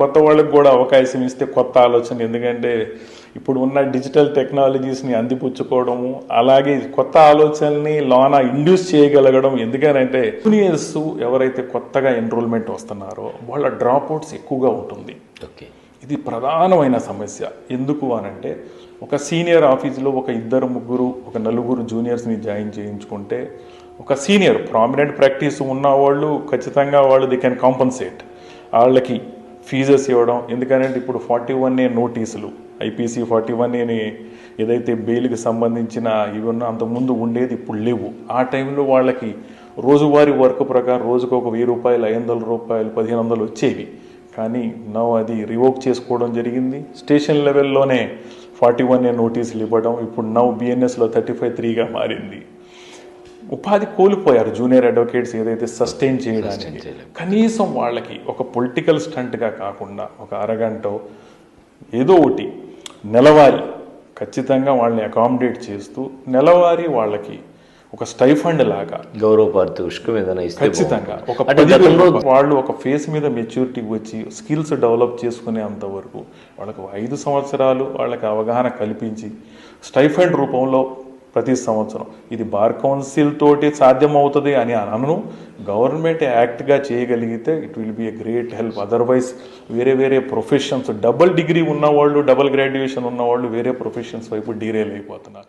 కొత్త వాళ్ళకి కూడా అవకాశం ఇస్తే కొత్త ఆలోచన, ఎందుకంటే ఇప్పుడు ఉన్న డిజిటల్ టెక్నాలజీస్ని అందిపుచ్చుకోవడము, అలాగే కొత్త ఆలోచనల్ని లోన ఇండ్యూస్ చేయగలగడం. ఎందుకనంటే జూనియర్స్ ఎవరైతే కొత్తగా ఎన్రోల్మెంట్ వస్తున్నారో వాళ్ళ డ్రాప్అవుట్స్ ఎక్కువగా ఉంటుంది. ఓకే, ఇది ప్రధానమైన సమస్య. ఎందుకు అనంటే ఒక సీనియర్ ఆఫీసులో ఒక 2, 3, ఒక 4 జూనియర్స్ని జాయిన్ చేయించుకుంటే ఒక సీనియర్ ప్రామినెంట్ ప్రాక్టీస్ ఉన్నవాళ్ళు ఖచ్చితంగా వాళ్ళు ది కెన్ కాంపన్సేట్, వాళ్ళకి ఫీజెస్ ఇవ్వడం. ఎందుకంటే ఇప్పుడు 41A నోటీసులు, ఐపీసీ 41A ఏదైతే బెయిల్కి సంబంధించిన ఇవి ఉన్నా అంతకుముందు ఉండేది, ఇప్పుడు లేవు. ఆ టైంలో వాళ్ళకి రోజువారీ వర్క్ ప్రకారం రోజుకు ఒక 1000 రూపాయలు, 500 రూపాయలు, 1500 వచ్చేవి. కానీ నౌ అది రివోక్ చేసుకోవడం జరిగింది. స్టేషన్ లెవెల్లోనే 41A నోటీసులు ఇవ్వడం, ఇప్పుడు నౌ బిఎన్ఎస్లో 35(3)గా మారింది. ఉపాధి కోల్పోయారు జూనియర్ అడ్వకేట్స్ ఏదైతే సస్టైన్ చేయడానికి. కనీసం వాళ్ళకి ఒక పొలిటికల్ స్టంట్గా కాకుండా ఒక అరగంట ఏదో ఒకటి నెలవారీ ఖచ్చితంగా వాళ్ళని అకామిడేట్ చేస్తూ నెలవారీ వాళ్ళకి ఒక స్టైఫండ్ లాగా గౌరవ పారితోషికం ఏదైనా ఇస్తే ఖచ్చితంగా ఒక 10,000 వాళ్ళు ఒక ఫేస్ మీద మెచ్యూరిటీకి వచ్చి స్కిల్స్ డెవలప్ చేసుకునేంత వరకు వాళ్ళకు 5 సంవత్సరాలు వాళ్ళకి అవగాహన కల్పించి స్టైఫండ్ రూపంలో ప్రతి సంవత్సరం, ఇది బార్ కౌన్సిల్ తోటి సాధ్యమవుతుంది అని అనను, గవర్నమెంట్ యాక్ట్గా చేయగలిగితే it will be a great help. Otherwise వేరే ప్రొఫెషన్స్, డబుల్ డిగ్రీ ఉన్నవాళ్ళు, డబుల్ గ్రాడ్యుయేషన్ ఉన్నవాళ్ళు వేరే ప్రొఫెషన్స్ వైపు డీరేల్ అయిపోతున్నారు.